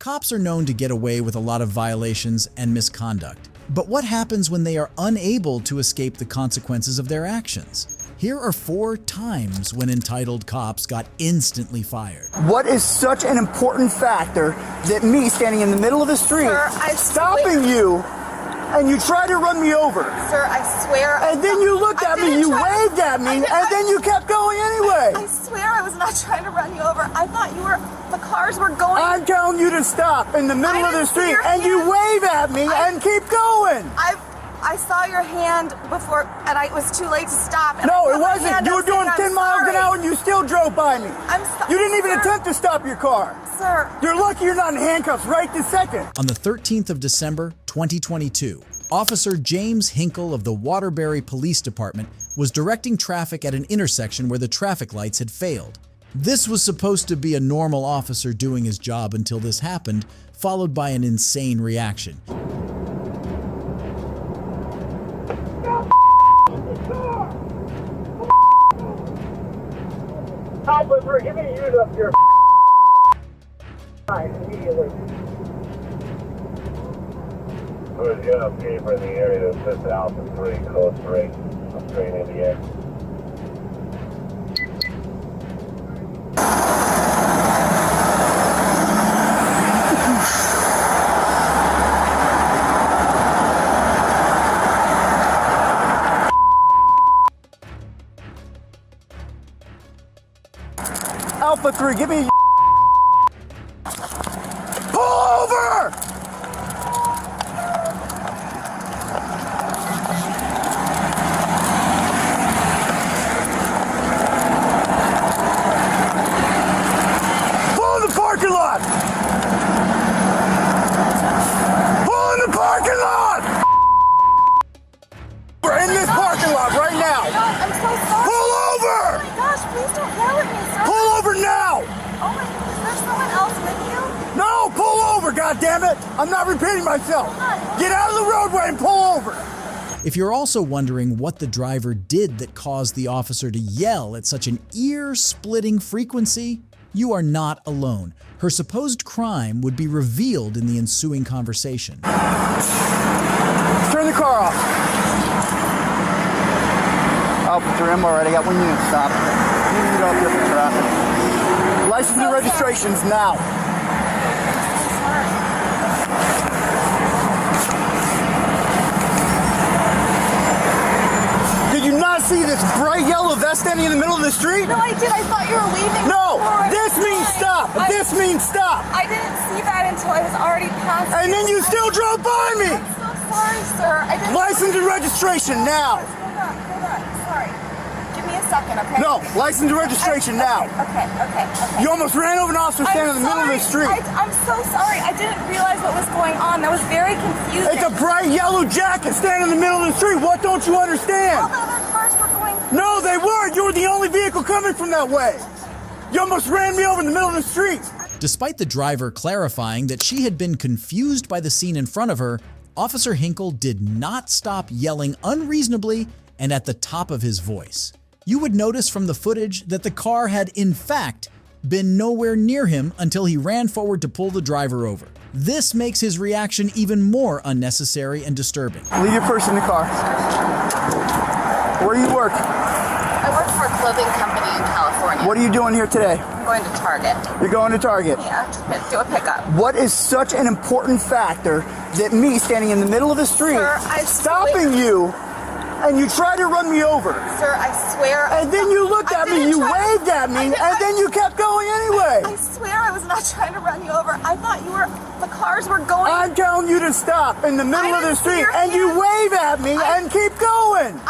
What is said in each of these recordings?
Cops are known to get away with a lot of violations and misconduct. But what happens when they are unable to escape the consequences of their actions? Here are 4 times when entitled cops got instantly fired. What is such an important factor that me standing in the middle of the street, stopping you, and you try to run me over? Sir, I swear. And then you looked at me, you waved at me, and then you kept going anyway. I swear I was not trying to run you over. I thought the cars were going. I'm telling you to stop in the middle of the street, and you wave at me and keep going. I saw your hand before, and it was too late to stop. No, it wasn't. You were doing 10 miles an hour and you still drove by me. I'm sorry. You didn't even attempt to stop your car. Sir. You're lucky you're not in handcuffs right this second. On the 13th of December, 2022, Officer James Hinkle of the Waterbury Police Department was directing traffic at an intersection where the traffic lights had failed. This was supposed to be a normal officer doing his job until this happened, followed by an insane reaction. We're giving you your immediately. Who's unit P for the area that sits Alpha 3, close straight into the air. Alpha 3, give me your pull over! Pull in the parking lot! Pull in the parking lot! We're in this parking lot right now! I'm so sorry. Pull over! Oh my gosh, please don't yell at me, sir. Pull over now! Oh my, is there someone else with you? No, pull over, goddammit! I'm not repeating myself. Get out of the roadway and pull over. If you're also wondering what the driver did that caused the officer to yell at such an ear-splitting frequency, you are not alone. Her supposed crime would be revealed in the ensuing conversation. Turn the car off. Officer, I'm already got 1 unit stop. You need to get off here for traffic. License and registrations now. Did you not see this bright yellow vest standing in the middle of the street? No, I did. I thought you were waving. No, before. this means stop. This means stop. I didn't see that until I was already past. And then you still drove by me. I'm so sorry, sir. I didn't. License and registration now. Hold on. Sorry. Give me a second, okay? No, license and registration now. Okay. You almost ran over an officer standing in the middle of the street. I'm so sorry. I didn't realize what was going on. That was very confusing. It's a bright yellow jacket standing in the middle of the street. What don't you understand? All the other cars were going. No, they weren't. You were the only vehicle coming from that way. You almost ran me over in the middle of the street. Despite the driver clarifying that she had been confused by the scene in front of her, Officer Hinkle did not stop yelling unreasonably and at the top of his voice. You would notice from the footage that the car had, in fact, been nowhere near him until he ran forward to pull the driver over. This makes his reaction even more unnecessary and disturbing. Leave your purse in the car. Where do you work? I work for a clothing company in California. What are you doing here today? I'm going to Target. You're going to Target. Yeah, just do a pickup. What is such an important factor that me standing in the middle of the street, Sir, stopping you, and you tried to run me over? Sir, I swear. And then you looked at me, you waved at me, and then you kept going anyway. I swear I was not trying to run you over. I thought the cars were going. I'm telling you to stop in the middle of the street, and you wave at me and keep going.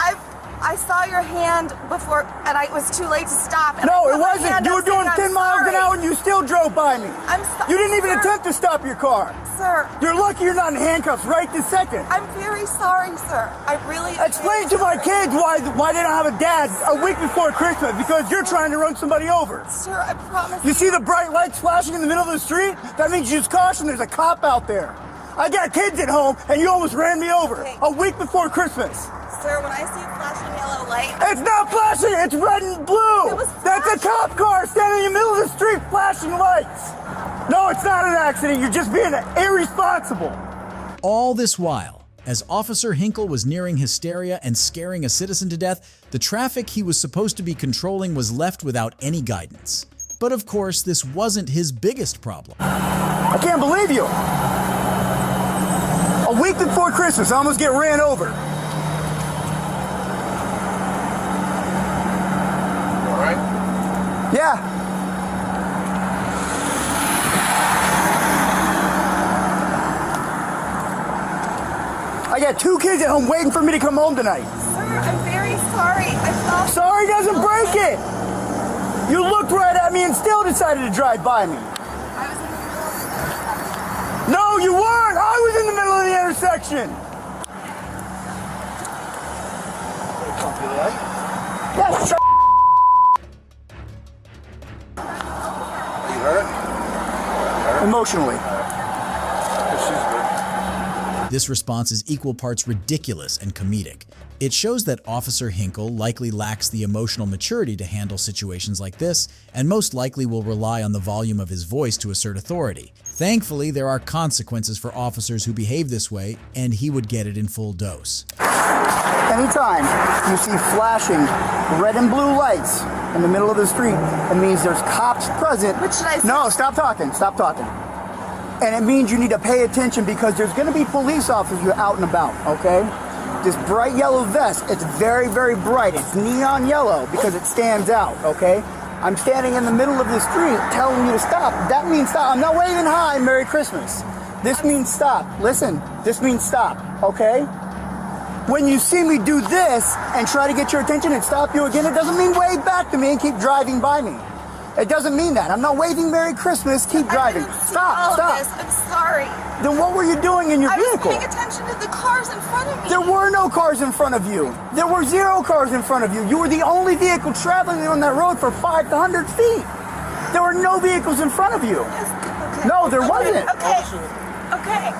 I saw your hand before, and it was too late to stop. And No, it wasn't. You were doing 10 miles an hour and you still drove by me. I'm sorry. You didn't even attempt to stop your car. Sir. You're lucky you're not in handcuffs right this second. I'm very sorry, sir. I really. Explain to my kids why they don't have a dad a week before Christmas, because you're trying to run somebody over. Sir, I promise. You see the bright lights flashing in the middle of the street? That means use caution. There's a cop out there. I got kids at home, and you almost ran me over a week before Christmas. Sir, when I see a flashing yellow light. It's not flashing, it's red and blue. That's a cop car standing in the middle of the street flashing lights. No, it's not an accident. You're just being irresponsible. All this while, as Officer Hinkle was nearing hysteria and scaring a citizen to death, the traffic he was supposed to be controlling was left without any guidance. But of course, this wasn't his biggest problem. I can't believe you. A week before Christmas, I almost get ran over. All right? Yeah. I got 2 kids at home waiting for me to come home tonight. Sir, I'm very sorry. I fell. Sorry doesn't break it. You looked right at me and still decided to drive by me. I was in the middle of No, you weren't. I was in the middle of the intersection. Yes, sir. You hurt? Emotionally. This response is equal parts ridiculous and comedic. It shows that Officer Hinkle likely lacks the emotional maturity to handle situations like this, and most likely will rely on the volume of his voice to assert authority. Thankfully, there are consequences for officers who behave this way, and he would get it in full dose. Anytime you see flashing red and blue lights in the middle of the street, it means there's cops present. What should I say? No, stop talking. Stop talking. And it means you need to pay attention because there's going to be police officers out and about, okay? This bright yellow vest, it's very, very bright. It's neon yellow because it stands out, okay? I'm standing in the middle of the street telling you to stop. That means stop. I'm not waving hi, Merry Christmas. This means stop. Listen, this means stop, okay? When you see me do this and try to get your attention and stop you again, it doesn't mean wave back to me and keep driving by me. It doesn't mean that. I'm not waving Merry Christmas. Keep driving. I didn't see Stop, all of stop. this. I'm sorry. Then what were you doing in your I was vehicle? paying attention to the cars in front of me. There were no cars in front of you. There were 0 cars in front of you. You were the only vehicle traveling on that road for 5 to 100 feet. There were no vehicles in front of you. Okay. No, there wasn't. Okay. Okay.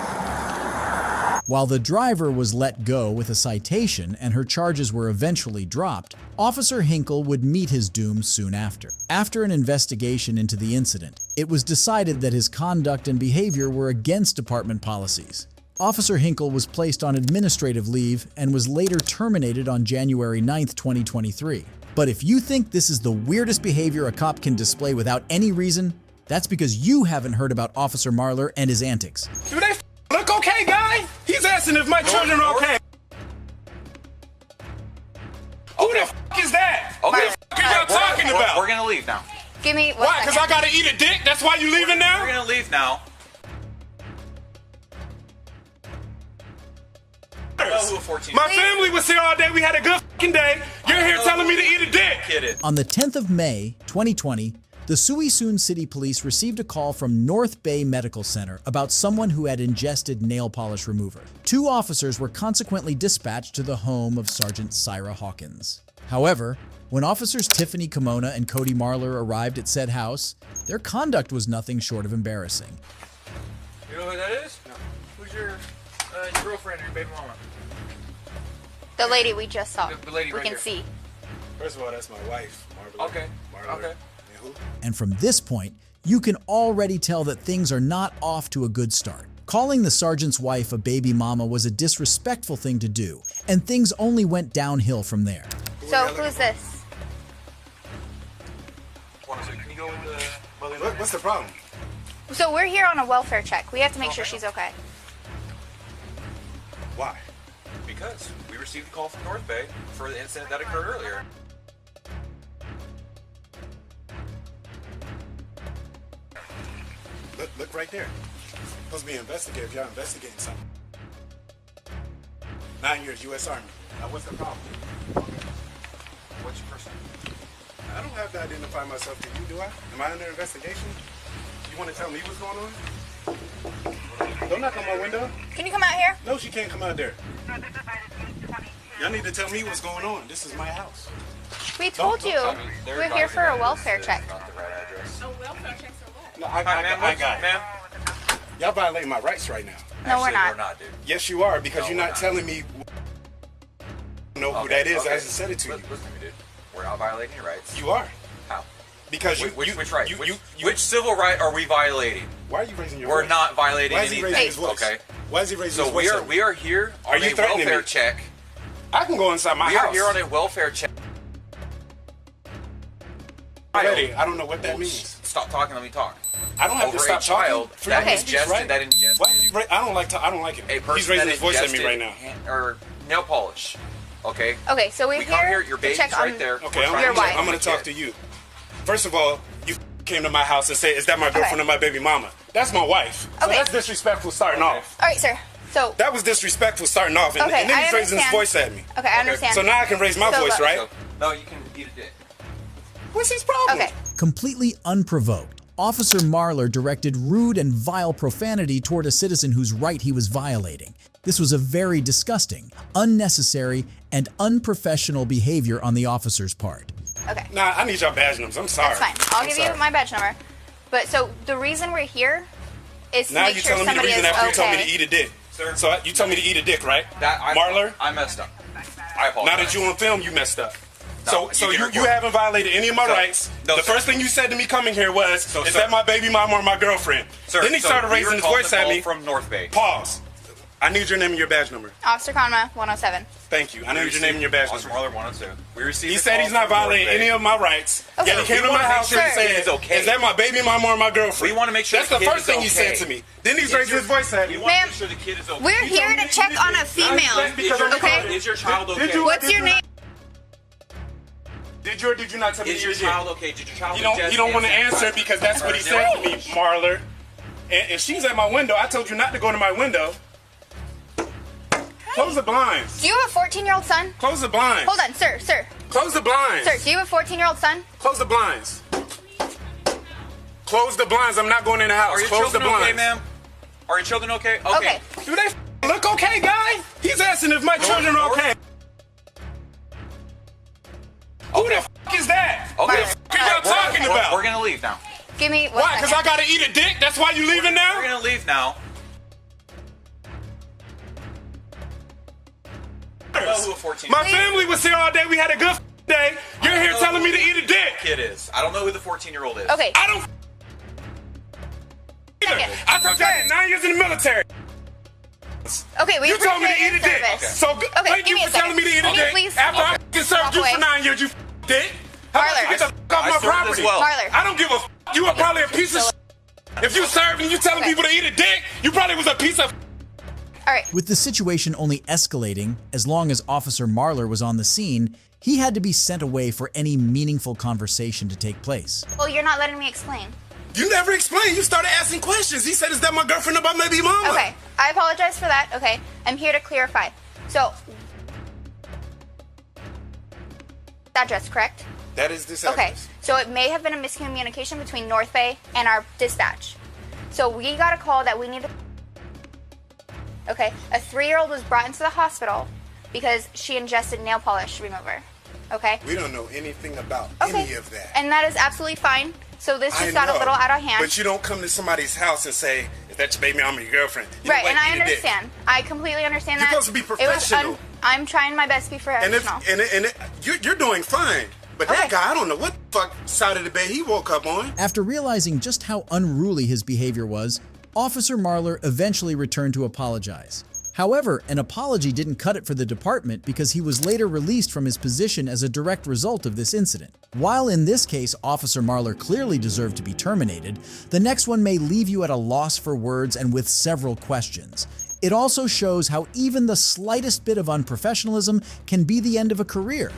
While the driver was let go with a citation and her charges were eventually dropped, Officer Hinkle would meet his doom soon after. After an investigation into the incident, it was decided that his conduct and behavior were against department policies. Officer Hinkle was placed on administrative leave and was later terminated on January 9, 2023. But if you think this is the weirdest behavior a cop can display without any reason, that's because you haven't heard about Officer Marler and his antics. Do they look okay, guy? He's asking if my children are okay. Who the is that? Okay. What the are y'all talking about? We're gonna leave now. Give me one Why? Because I second. gotta eat a dick? That's why you leaving now? We're gonna leave now. I know who a 14 My family was here all day. We had a good fucking day. You're here telling me to eat a dick. kid is. On the 10th of May, 2020, the Suisun City Police received a call from North Bay Medical Center about someone who had ingested nail polish remover. 2 officers were consequently dispatched to the home of Sergeant Syra Hawkins. However, when officers Tiffany Kimona and Cody Marler arrived at said house, their conduct was nothing short of embarrassing. You know who that is? No. Who's your girlfriend or your baby mama? The lady we just saw. The lady we right can here. see. First of all, that's my wife, Margaret. Okay. Margaret. Okay. And who? And from this point, you can already tell that things are not off to a good start. Calling the sergeant's wife a baby mama was a disrespectful thing to do, and things only went downhill from there. So who's this? Can you go with the mother? What's the problem? So we're here on a welfare check. We have to make sure she's okay. Why? Because we received a call from North Bay for the incident that occurred earlier. Look right there. Supposed to be investigative. Y'all investigating something. 9 years, U.S. Army. Now, what's the problem? What's your first name? I don't have to identify myself to you, do I? Am I under investigation? You want to tell me what's going on? Don't knock on my window. Can you come out here? No, she can't come out there. Y'all need to tell me what's going on. This is my house. We told you. We're here for a welfare check. Not the right address. No, Hi, ma'am. I got it. Ma'am. Y'all violating my rights right now. No, we're Actually, not. We're not, dude. Yes, you are, because No, you're we're not not. telling me who that is. I just said it to you. Listen to me, dude. We're not violating your rights. You are. How? Because you, Which you, right? you, which, you, you, which civil right are we violating? Why are you raising your We're voice? not violating Why is he anything. raising his voice? Okay. Why is he raising So his voice? we are here on you a threatening welfare me? check. I can go inside my We house. are here on a welfare check. Already, I don't know what that means. Stop talking. Let me talk. I don't have Over to stop a child talking. that Okay. ingested Right? that ingested Why is he I don't like to. I don't like it. a person He's raising that his voice at me ingested right now. or nail polish. Okay. Okay, so we're We come here. Your to baby's check right on there. Okay, We're trying Your to check wife. on I'm gonna the talk kid. to you. First of all, you came to my house and said, "Is that my girlfriend or my baby mama?" That's my wife. So Okay. that's disrespectful starting off. All right, sir. So That was disrespectful starting off, and, Okay, and then I he's raising his understand. voice at me. okay, I understand. So now I can raise my So voice, look- right? So, no, you can eat a dick. What's his problem? Okay. Completely unprovoked, Officer Marlar directed rude and vile profanity toward a citizen whose right he was violating. This was a very disgusting, unnecessary, and unprofessional behavior on the officer's part. Okay. Nah, I need your badge numbers. I'm sorry. That's fine. I'll I'm give sorry. you my badge number. But so the reason we're here is to Now make you're sure telling me the somebody reason is after you told me to okay. eat a dick. Sir. So you told me to eat a dick, right? Marlar? I messed up. I apologize. Now that you on film, you messed up. No, So you you, can you record. haven't violated any of my So- rights. no, the sir. first thing you said to me coming here was, So, "Is sir. that my baby mama or my girlfriend?" Sir, Then he so started we raising were his called voice to at call me. from North Bay. Pause. I need your name and your badge number. Officer Conma 107. Thank you. I need your name and your badge Officer number. Marlar 102. We received He a said call he's not from North violating Bay. any of my rights. Okay. Yet he came We to my wanna make house sure and the kid said, is okay. "Is that my baby mama or my girlfriend?" We want to make sure That's the the kid first is thing he okay. said to me. Then he's raising his voice at me. We want to Ma'am, make sure the kid is okay. We're He told here me to to check eat on it. a female. Because I'm Okay? Is your child okay? Did you- What's your name? Did you or did you not tell me Is to your eat it? child okay? Did your child You don't want to answer because that's what he said to me, Marlar. And she's at my window. I told you not to go to my window. Close the blinds. Do you have a 14-year-old son? Close the blinds. Hold on, sir. Close the blinds. Sir, do you have a 14-year-old son? Close the blinds. Close the blinds. I'm not going in the house. Are your Close the children blinds. okay, ma'am? Are your children okay? Okay. Do they look okay, guy? He's asking if my children are okay. Who the is that? Okay. What the are y'all talking about? We're gonna leave now. Give me one Why? Because I second. gotta eat a dick? That's why you leaving now? We're gonna leave now. I don't know who a 14 My family was here all day. We had a good day. You're here telling me to eat a dick. kid is. I don't know who the 14-year-old is. Okay. I don't either. Second. I told you I Sir. did 9 years in the military. Okay, we You told me to appreciate eat a your dick. service. So Okay, thank give you me a for telling me to eat a second. Can you dick. please After I served walk you away? for 9 years, you dick. How about Marlar. you get the off I my served as property? well. Marlar. I don't give a you are probably a piece of If you served and you telling Okay. people to eat a dick, you probably was a piece of All right. With the situation only escalating as long as Officer Marlar was on the scene, he had to be sent away for any meaningful conversation to take place. Well, you're not letting me explain. You never explained. You started asking questions. He said, "Is that my girlfriend or my baby mama?" Okay, I apologize for that. Okay, I'm here to clarify. So, address, correct? That is this Okay, address. so it may have been a miscommunication between North Bay and our dispatch. So we got a call that we needed. Okay, a 3-year-old was brought into the hospital because she ingested nail polish remover. Okay? We don't know anything about Okay. any of that. And that is absolutely fine. So this I just got a know, little out of hand. But you don't come to somebody's house and say, "Is that your baby mama or your girlfriend?" You Right, like and I eat a dick. understand. I completely understand You're that. supposed to be It was professional. I'm trying my best to be And if professional. you're doing fine. But Okay. that guy, I don't know what the fuck side of the bed he woke up on. After realizing just how unruly his behavior was, Officer Marlar eventually returned to apologize. However, an apology didn't cut it for the department because he was later released from his position as a direct result of this incident. While in this case Officer Marlar clearly deserved to be terminated, the next one may leave you at a loss for words and with several questions. It also shows how even the slightest bit of unprofessionalism can be the end of a career.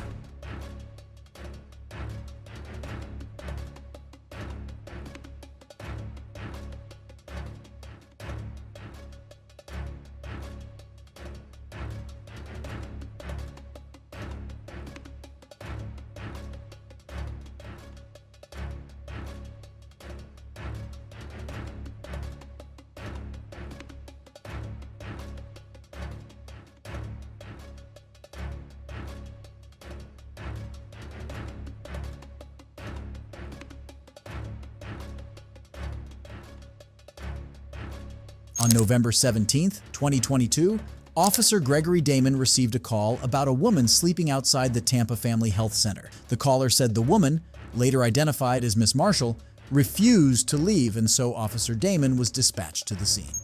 On November 17, 2022, Officer Gregory Damon received a call about a woman sleeping outside the Tampa Family Health Center. The caller said the woman, later identified as Miss Marshall, refused to leave, and so Officer Damon was dispatched to the scene.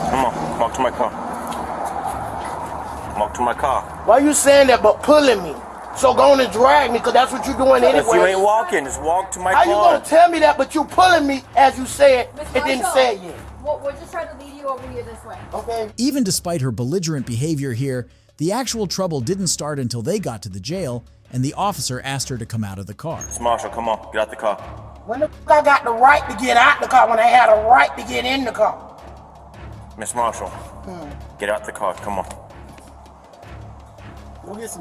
Come on, walk to my car. Walk to my car. Why you saying that but pulling me? So go on and drag me, because that's what you're doing anyway. If you ain't walking, just walk to my How car. you gonna tell me that but you pulling me as you said it didn't say it yet? Well, we're just trying to lead you over here this way. Okay. Even despite her belligerent behavior here, the actual trouble didn't start until they got to the jail and the officer asked her to come out of the car. Miss Marshall, come on, get out the car. When the I got the right to get out the car when I had a right to get in the car? Miss Marshall, get out the car, come on.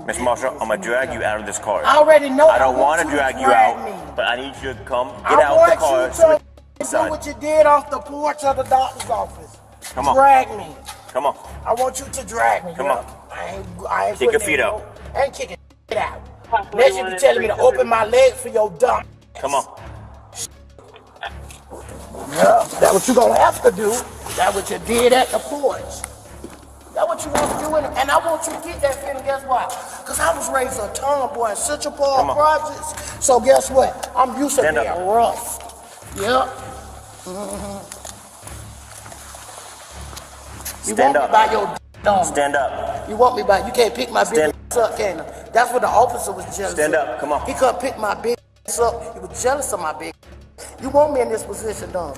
Miss Marshall, I'm gonna drag you out of this car. I already know. I don't want to drag you out, but I need you to come get out the car. I want you to do what you did off the porch of the doctor's office. Come on. Drag me. Come on. I want you to drag me. Come on. I ain't Kick your feet out. I ain't kicking it out. Unless you be telling me to open my legs for your dumb. Come on. Yeah, that's what you gonna have to do. That's what you did at the porch. That's what you want to do, and I want you to get that feeling. Guess why? Because I was raised a tomboy in Central Park Projects. So guess what? I'm used to being rough. Yep. You Stand want up. me by your dumb. Stand up. You want me by, you can't pick my big ass up, can you? That's what the officer was jealous Stand of. up, come on. He couldn't pick my big ass up. He was jealous of my big ass. You want me in this position, dumb.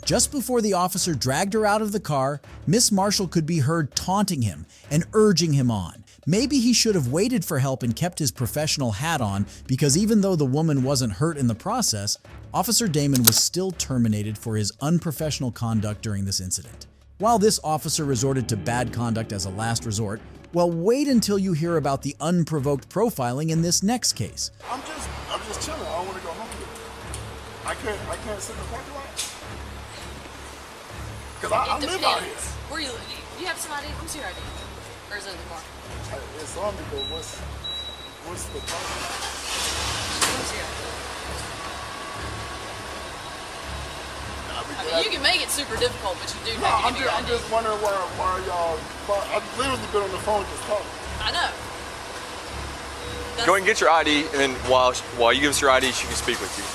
Just before the officer dragged her out of the car, Miss Marshall could be heard taunting him and urging him on. Maybe he should have waited for help and kept his professional hat on, because even though the woman wasn't hurt in the process, Officer Damon was still terminated for his unprofessional conduct during this incident. While this officer resorted to bad conduct as a last resort, well, wait until you hear about the unprovoked profiling in this next case. I'm just chilling. I don't want to go home yet. I can't sit in the parking lot. Because I live out here. Where you live? You have some ID? What's your ID? Or is it in the car? It's on me, but what's the problem? What's your ID? I mean, you can make it super difficult, but you do have to give your ID. I'm just wondering why y'all... I've literally been on the phone just talking. I know. Go ahead and get your ID, and then while you give us your ID, she can speak with you.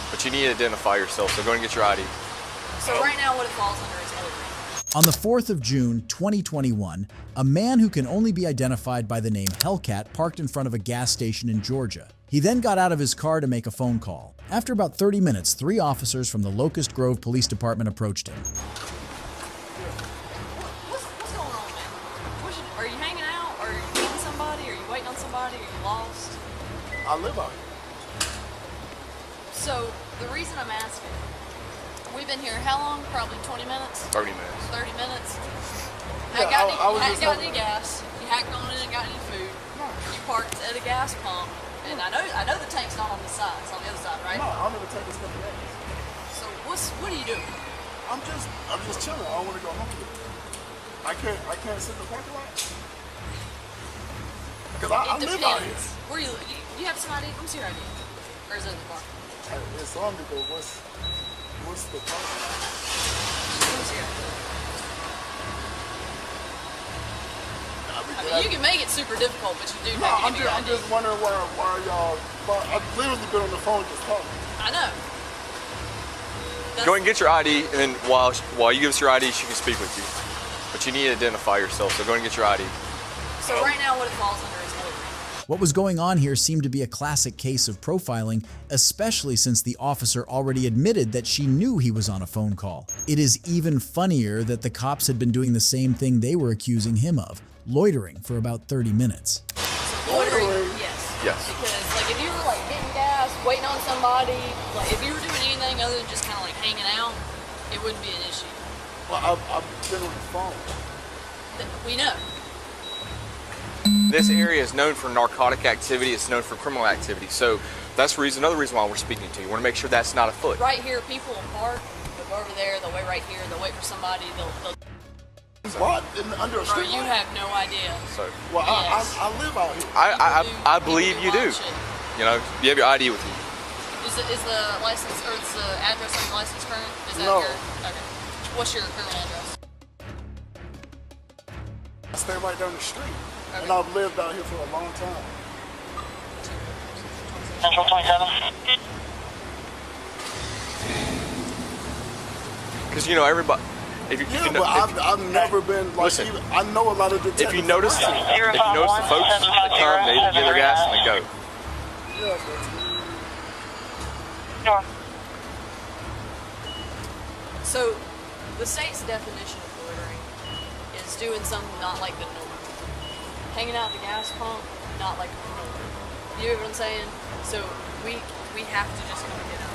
But you need to identify yourself, so go ahead and get your ID. So right now, what it falls under is loitering. On the 4th of June, 2021, a man who can only be identified by the name Hellcat parked in front of a gas station in Georgia. He then got out of his car to make a phone call. After about 30 minutes, 3 officers from the Locust Grove Police Department approached him. What's going on, man? Are you hanging out? Are you meeting somebody? Are you waiting on somebody? Are you lost? I live out here. So, the reason I'm asking, we've been here how long? Probably 20 minutes? 30 minutes. 30 minutes? Yeah, Hadn't got any gas. You hadn't gone in and got any food. You parked at a gas pump. And I know the tank's not on this side. It's on the other side, right? No, I'll never take this stuff away. So what are you doing? I'm just chilling. I don't want to go home yet. I can't sit in the parking lot. Because I live out here. Where you live? You have some ID? What's your ID? Or is it in the car? It's on me, but what's the problem? What's your ID? I mean, you can make it super difficult, but you do have to give your ID. I'm just wondering why y'all... I've literally been on the phone just talking. I know. Go ahead and get your ID, and then while you give us your ID, she can speak with you. But you need to identify yourself, so go ahead and get your ID. So right now, what it falls under is loitering. What was going on here seemed to be a classic case of profiling, especially since the officer already admitted that she knew he was on a phone call. It is even funnier that the cops had been doing the same thing they were accusing him of, loitering for about 30 minutes. Loitering Yes. Because like if you were like getting gas, waiting on somebody, like if you were doing anything other than just kind of like hanging out, it wouldn't be an issue. Well, I've been on the phone. We know. This area is known for narcotic activity. It's known for criminal activity. So that's another reason why we're speaking to you. We want to make sure that's not afoot. Right here, people will park. They'll go over there. They'll wait right here. They'll wait for somebody. They'll What? Under a Bro, street you light? have no idea. So, Well, Yes. I live out here. I believe you do. Watch it. You know, you have your ID with you. Is the license or is the address on your license current? Is that No. your okay? What's your current address? I stay right down the street. Okay. And I've lived out here for a long time. Central 27. Because, you know, everybody... If you, Yeah, if you know, but I've never been like. Listen, even, I know a lot of detectives. if you notice the folks that come, they get their gas and they go. Yeah, North. So, the state's definition of loitering is doing something not like the norm. Hanging out at the gas pump, not like the norm. You know what I'm saying? So we have to just kind of get out.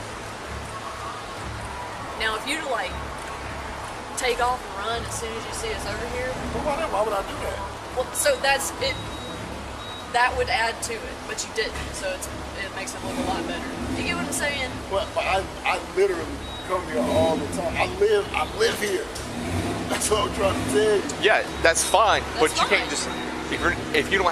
Now, if you like take off and run as soon as you see us over here, why would I do that? well, so that's it. That would add to it, but you didn't. So it makes it look a lot better. You get what I'm saying? But I literally come here all the time. I live here. That's what I'm trying to tell you. Yeah, that's fine, That's but you fine. can't just... If you're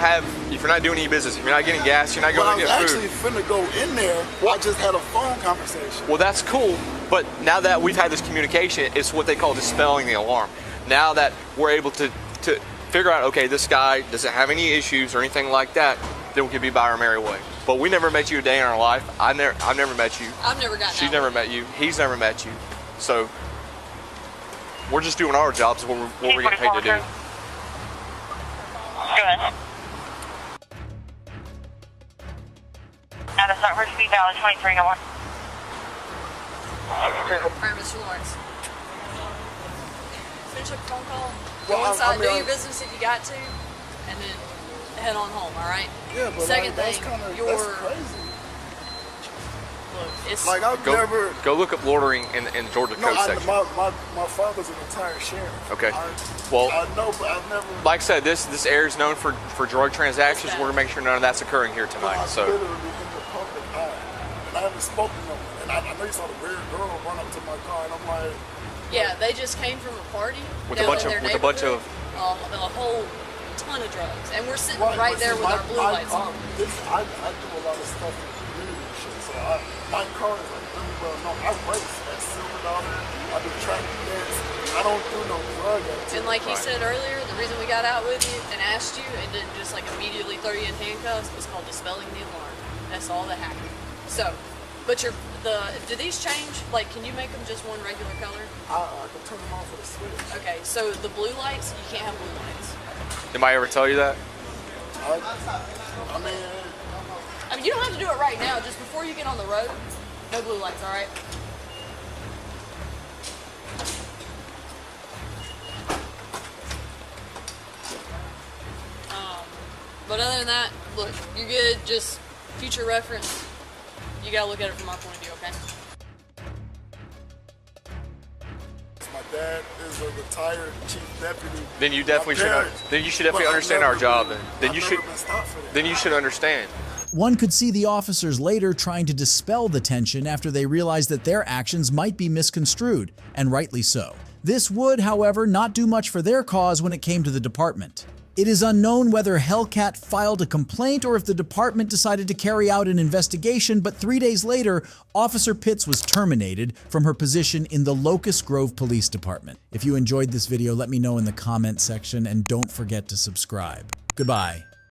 not doing any business, if you're not getting gas, you're not But I going was to get actually food. finna go in there. I just had a phone conversation. Well, that's cool, but now that we've had this communication, it's what they call dispelling the alarm. Now that we're able to figure out, okay, this guy doesn't have any issues or anything like that, then we can be by our merry way. But we never met you a day in our life. I've never met you. I've never gotten. She's never met you. He's never met you. So we're just doing our jobs, what we're getting paid to do. Go ahead. Now to Stockbridge Speed Valley 2301. Alright, Mr. Lawrence. Finish up the phone call. Go Well, inside, I mean, do your business if you got to, and then head on home, alright? Yeah, but Second that's thing, kind of your crazy. look, it's Like I've Go, never. go look up loitering in the Georgia No, Code section. my father's a retired sheriff. Okay. Well, Well, I know, but I've never. like I said, this area is known for drug transactions. We're gonna make sure none of that's occurring here tonight. I'm So literally in the public eye, and I haven't spoken to no one. And I know you saw the weird girl run up to my car, and I'm like, yeah, they just came from a party With a down bunch in of- their with a bunch neighborhood, a whole ton of drugs, and we're sitting right there with our blue lights on. I do a lot of stuff in the community and shit, so my car is like really well known. I race at Silver Dollar. I do track events. I don't do no drug activity. And like he said earlier, the reason we got out with you and asked you and didn't just like immediately throw you in handcuffs was called dispelling the alarm. That's all that happened. So, but do these change? Like, can you make them just one regular color? I can turn them off with a switch. Okay, so the blue lights, you can't have blue lights. anybody ever tell you that? I mean, you don't have to do it right now. Just before you get on the road, no blue lights. All right. But other than that, look, you're good. Just future reference. You gotta look at it from our point of view, okay? my dad is a retired chief deputy. Then you definitely should. Then you should definitely understand our job. Then you should. Then you should understand. One could see the officers later trying to dispel the tension after they realized that their actions might be misconstrued, and rightly so. This would, however, not do much for their cause when it came to the department. It is unknown whether Hellcat filed a complaint or if the department decided to carry out an investigation, but 3 days later, Officer Pitts was terminated from her position in the Locust Grove Police Department. If you enjoyed this video, let me know in the comment section, and don't forget to subscribe. Goodbye.